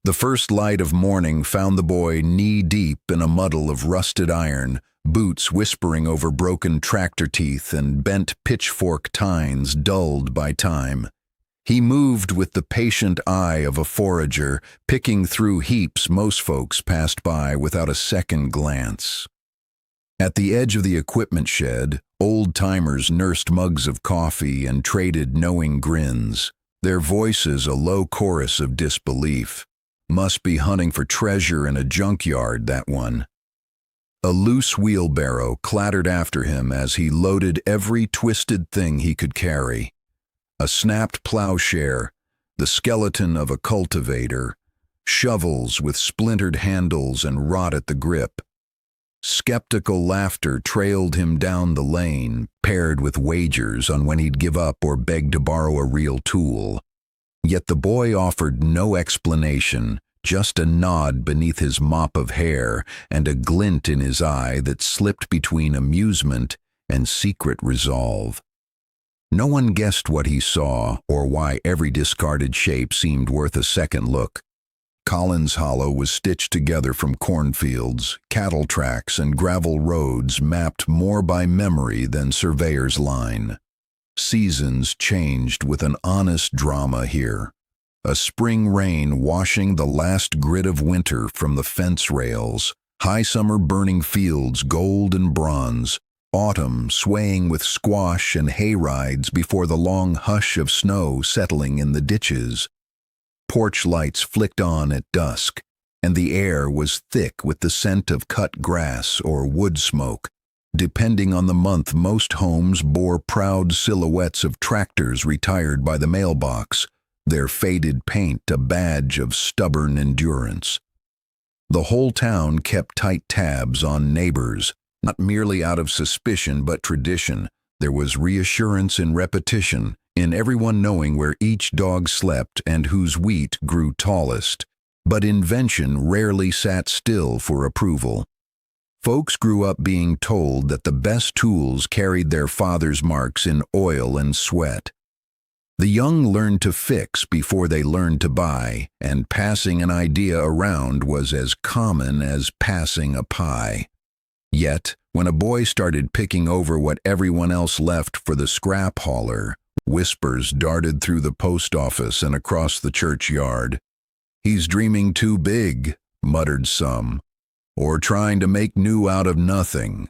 The first light of morning found the boy knee-deep in a muddle of rusted iron, boots whispering over broken tractor teeth and bent pitchfork tines dulled by time. He moved with the patient eye of a forager, picking through heaps most folks passed by without a second glance. At the edge of the equipment shed, old-timers nursed mugs of coffee and traded knowing grins, their voices a low chorus of disbelief. Must be hunting for treasure in a junkyard, that one. A loose wheelbarrow clattered after him as he loaded every twisted thing he could carry. A snapped plowshare, the skeleton of a cultivator, shovels with splintered handles and rot at the grip. Skeptical laughter trailed him down the lane, paired with wagers on when he'd give up or beg to borrow a real tool. Yet the boy offered no explanation, just a nod beneath his mop of hair and a glint in his eye that slipped between amusement and secret resolve. No one guessed what he saw or why every discarded shape seemed worth a second look. Collins Hollow was stitched together from cornfields, cattle tracks, and gravel roads mapped more by memory than surveyor's line. Seasons changed with an honest drama here. A spring rain washing the last grit of winter from the fence rails, high summer burning fields gold and bronze, autumn swaying with squash and hay rides before the long hush of snow settling in the ditches. Porch lights flicked on at dusk, and the air was thick with the scent of cut grass or wood smoke. Depending on the month, most homes bore proud silhouettes of tractors retired by the mailbox, their faded paint a badge of stubborn endurance. The whole town kept tight tabs on neighbors, not merely out of suspicion but tradition. There was reassurance in repetition, in everyone knowing where each dog slept and whose wheat grew tallest. But invention rarely sat still for approval. Folks grew up being told that the best tools carried their father's marks in oil and sweat. The young learned to fix before they learned to buy, and passing an idea around was as common as passing a pie. Yet, when a boy started picking over what everyone else left for the scrap hauler, whispers darted through the post office and across the churchyard. "He's dreaming too big," muttered some, or trying to make new out of nothing.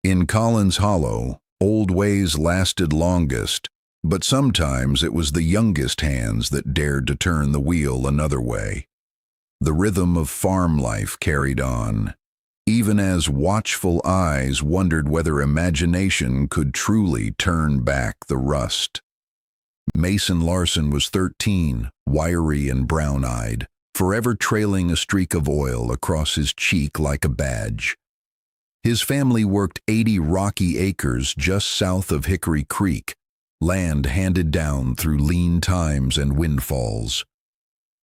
In Collins Hollow, old ways lasted longest, but sometimes it was the youngest hands that dared to turn the wheel another way. The rhythm of farm life carried on, even as watchful eyes wondered whether imagination could truly turn back the rust. Mason Larson was 13, wiry and brown-eyed, forever trailing a streak of oil across his cheek like a badge. His family worked 80 rocky acres just south of Hickory Creek, land handed down through lean times and windfalls.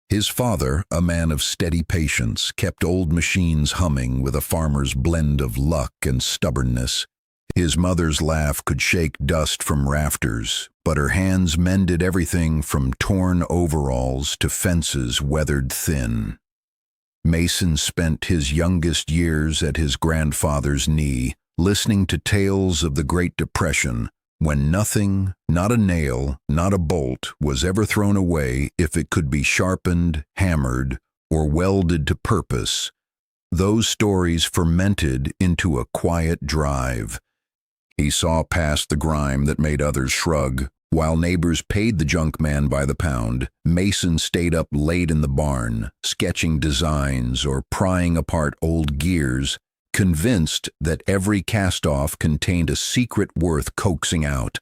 His father, a man of steady patience, kept old machines humming with a farmer's blend of luck and stubbornness. His mother's laugh could shake dust from rafters, but her hands mended everything from torn overalls to fences weathered thin. Mason spent his youngest years at his grandfather's knee, listening to tales of the Great Depression, when nothing, not a nail, not a bolt, was ever thrown away if it could be sharpened, hammered, or welded to purpose. Those stories fermented into a quiet drive. He saw past the grime that made others shrug. While neighbors paid the junk man by the pound, Mason stayed up late in the barn, sketching designs or prying apart old gears, convinced that every cast-off contained a secret worth coaxing out.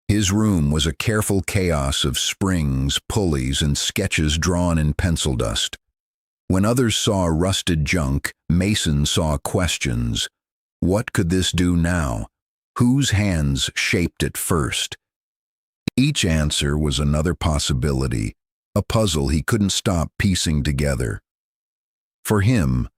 His room was a careful chaos of springs, pulleys, and sketches drawn in pencil dust. When others saw rusted junk, Mason saw questions. What could this do now? Whose hands shaped it first? Each answer was another possibility, a puzzle he couldn't stop piecing together. For him,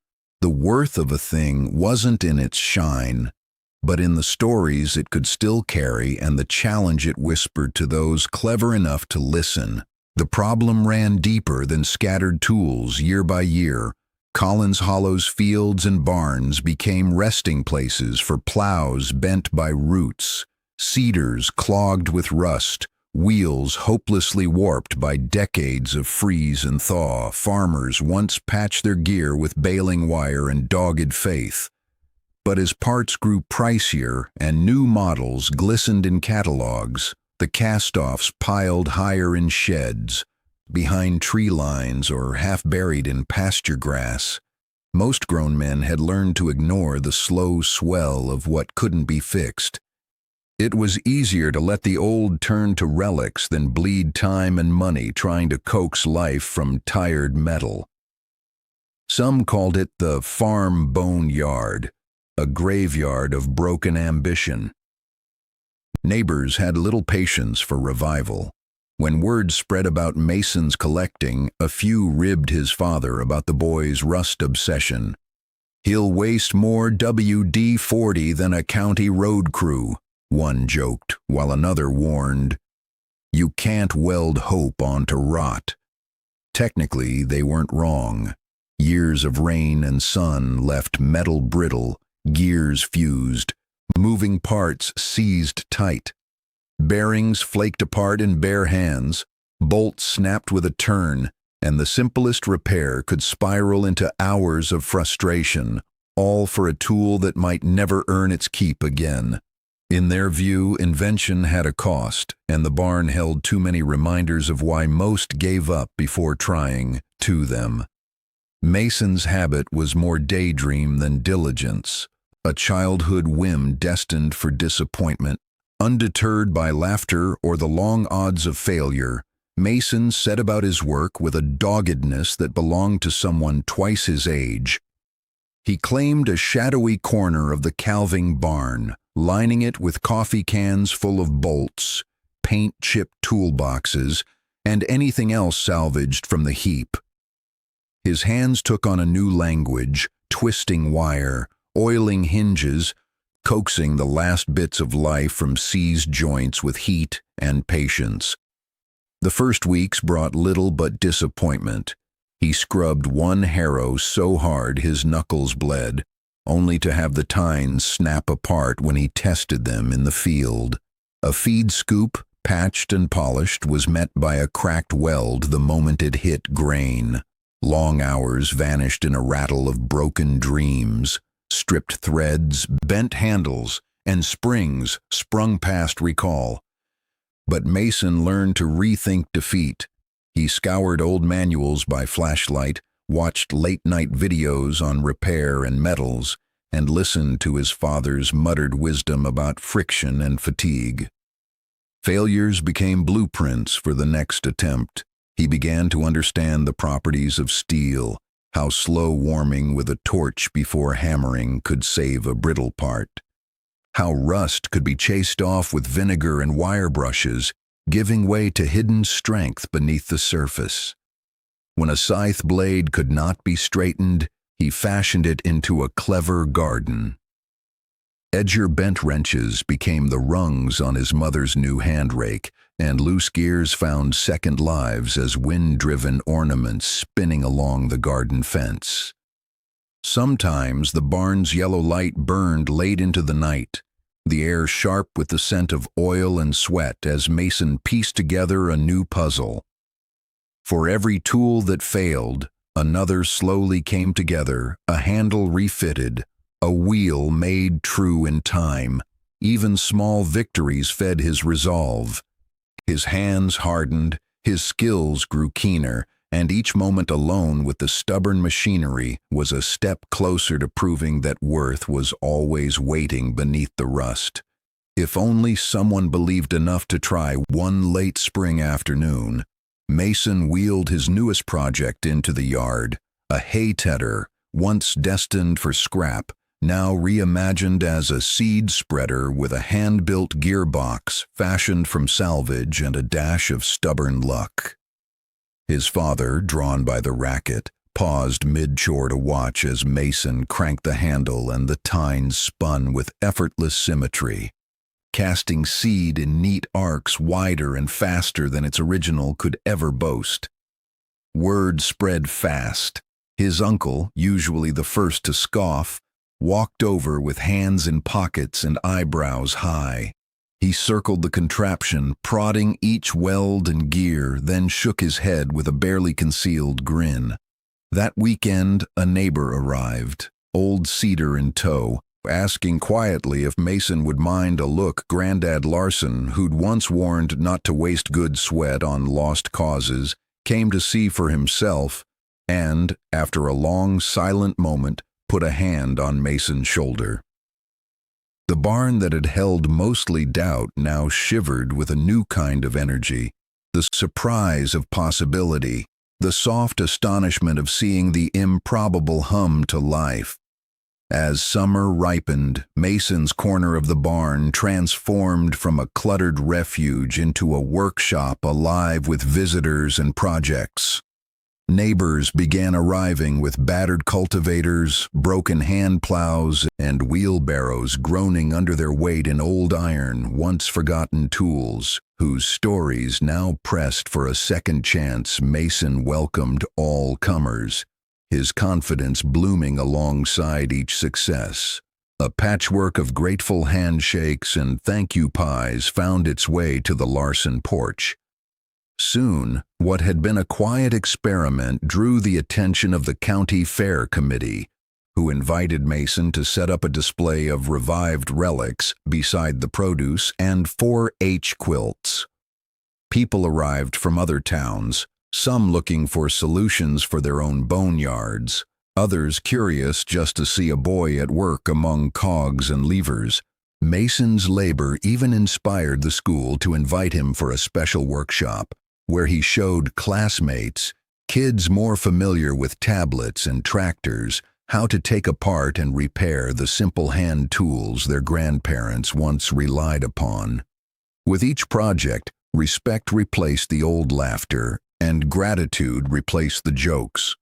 the worth of a thing wasn't in its shine, but in the stories it could still carry and the challenge it whispered to those clever enough to listen. The problem ran deeper than scattered tools. Year by year, Collins Hollow's fields and barns became resting places for plows bent by roots, cedars clogged with rust, wheels hopelessly warped by decades of freeze and thaw. Farmers once patched their gear with baling wire and dogged faith. But as parts grew pricier and new models glistened in catalogs, the cast-offs piled higher in sheds, behind tree lines or half-buried in pasture grass. Most grown men had learned to ignore the slow swell of what couldn't be fixed. It was easier to let the old turn to relics than bleed time and money trying to coax life from tired metal. Some called it the farm bone yard, a graveyard of broken ambition. Neighbors had little patience for revival. When word spread about Mason's collecting, a few ribbed his father about the boy's rust obsession. "He'll waste more WD-40 than a county road crew," one joked, while another warned, "You can't weld hope onto rot." Technically, they weren't wrong. Years of rain and sun left metal brittle, gears fused, moving parts seized tight. Bearings flaked apart in bare hands, bolts snapped with a turn, and the simplest repair could spiral into hours of frustration, all for a tool that might never earn its keep again. In their view, invention had a cost, and the barn held too many reminders of why most gave up before trying to them. Mason's habit was more daydream than diligence, a childhood whim destined for disappointment. Undeterred by laughter or the long odds of failure, Mason set about his work with a doggedness that belonged to someone twice his age. He claimed a shadowy corner of the calving barn, lining it with coffee cans full of bolts, paint-chipped toolboxes, and anything else salvaged from the heap. His hands took on a new language, twisting wire, oiling hinges, coaxing the last bits of life from seized joints with heat and patience. The first weeks brought little but disappointment. He scrubbed one harrow so hard his knuckles bled, only to have the tines snap apart when he tested them in the field. A feed scoop, patched and polished, was met by a cracked weld the moment it hit grain. Long hours vanished in a rattle of broken dreams. Stripped threads, bent handles, and springs sprung past recall. But Mason learned to rethink defeat. He scoured old manuals by flashlight, watched late-night videos on repair and metals, and listened to his father's muttered wisdom about friction and fatigue. Failures became blueprints for the next attempt. He began to understand the properties of steel, how slow warming with a torch before hammering could save a brittle part, how rust could be chased off with vinegar and wire brushes, giving way to hidden strength beneath the surface. When a scythe blade could not be straightened, he fashioned it into a clever garden. Edger bent wrenches became the rungs on his mother's new hand rake, and loose gears found second lives as wind-driven ornaments spinning along the garden fence. Sometimes the barn's yellow light burned late into the night, the air sharp with the scent of oil and sweat as Mason pieced together a new puzzle. For every tool that failed, another slowly came together, a handle refitted, a wheel made true in time. Even small victories fed his resolve. His hands hardened, his skills grew keener, and each moment alone with the stubborn machinery was a step closer to proving that worth was always waiting beneath the rust. If only someone believed enough to try. One late spring afternoon, Mason wheeled his newest project into the yard, a hay tedder, once destined for scrap, now reimagined as a seed spreader with a hand-built gearbox fashioned from salvage and a dash of stubborn luck. His father, drawn by the racket, paused mid-chore to watch as Mason cranked the handle and the tines spun with effortless symmetry. casting seed in neat arcs wider and faster than its original could ever boast. Word spread fast. His uncle, usually the first to scoff, walked over with hands in pockets and eyebrows high. He circled the contraption, prodding each weld and gear, then shook his head with a barely concealed grin. That weekend, a neighbor arrived, old Cedar in tow, asking quietly if Mason would mind a look. Grandad Larson, who'd once warned not to waste good sweat on lost causes, came to see for himself and, after a long, silent moment, put a hand on Mason's shoulder. The barn that had held mostly doubt now shivered with a new kind of energy, the surprise of possibility, the soft astonishment of seeing the improbable hum to life. As summer ripened, Mason's corner of the barn transformed from a cluttered refuge into a workshop alive with visitors and projects. Neighbors began arriving with battered cultivators, broken hand plows, and wheelbarrows groaning under their weight in old iron, once forgotten tools, whose stories now pressed for a second chance. Mason welcomed all comers, his confidence blooming alongside each success. A patchwork of grateful handshakes and thank-you pies found its way to the Larson porch. Soon, what had been a quiet experiment drew the attention of the county fair committee, who invited Mason to set up a display of revived relics beside the produce and 4-H quilts. People arrived from other towns, some looking for solutions for their own boneyards, others curious just to see a boy at work among cogs and levers. Mason's labor even inspired the school to invite him for a special workshop, where he showed classmates, kids more familiar with tablets and tractors, how to take apart and repair the simple hand tools their grandparents once relied upon. With each project, respect replaced the old laughter, and gratitude replaced the jokes.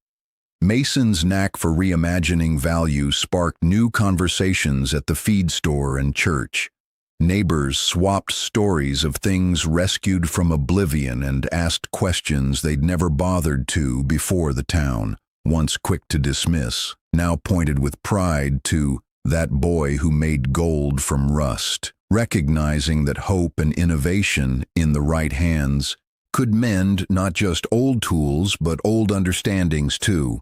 Mason's knack for reimagining value sparked new conversations at the feed store and church. Neighbors swapped stories of things rescued from oblivion and asked questions they'd never bothered to before. The town, once quick to dismiss, now pointed with pride to that boy who made gold from rust, recognizing that hope and innovation, in the right hands, could mend not just old tools but old understandings too.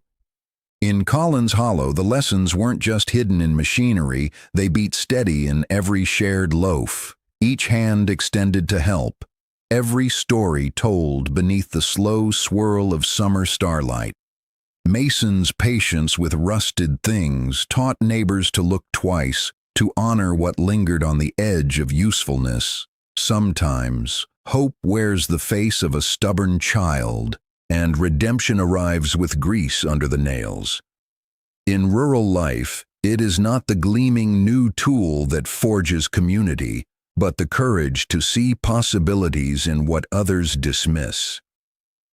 In Collins Hollow, the lessons weren't just hidden in machinery, they beat steady in every shared loaf, each hand extended to help, every story told beneath the slow swirl of summer starlight. Mason's patience with rusted things taught neighbors to look twice, to honor what lingered on the edge of usefulness. Sometimes, hope wears the face of a stubborn child, and redemption arrives with grease under the nails. In rural life, it is not the gleaming new tool that forges community, but the courage to see possibilities in what others dismiss.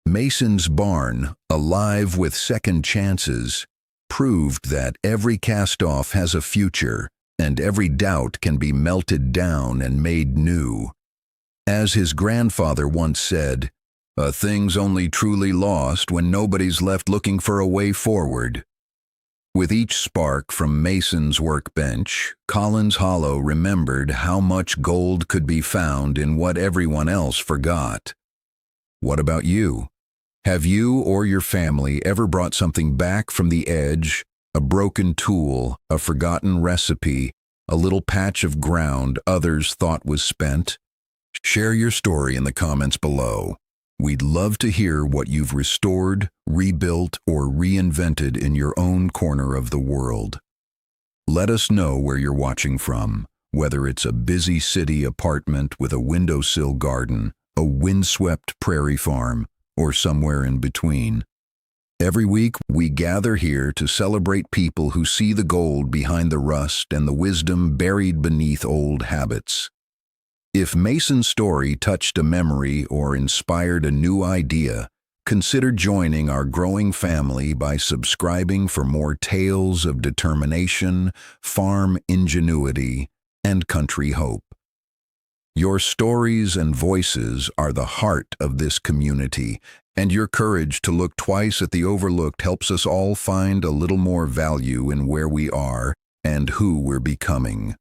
Mason's barn, alive with second chances, proved that every cast-off has a future, and every doubt can be melted down and made new. As his grandfather once said, "A thing's only truly lost when nobody's left looking for a way forward." With each spark from Mason's workbench, Collins Hollow remembered how much gold could be found in what everyone else forgot. What about you? Have you or your family ever brought something back from the edge, a broken tool, a forgotten recipe, a little patch of ground others thought was spent? Share your story in the comments below. We'd love to hear what you've restored, rebuilt, or reinvented in your own corner of the world. Let us know where you're watching from, whether it's a busy city apartment with a windowsill garden, a windswept prairie farm, or somewhere in between. Every week, we gather here to celebrate people who see the gold behind the rust and the wisdom buried beneath old habits. If Mason's story touched a memory or inspired a new idea, consider joining our growing family by subscribing for more tales of determination, farm ingenuity, and country hope. Your stories and voices are the heart of this community, and your courage to look twice at the overlooked helps us all find a little more value in where we are and who we're becoming.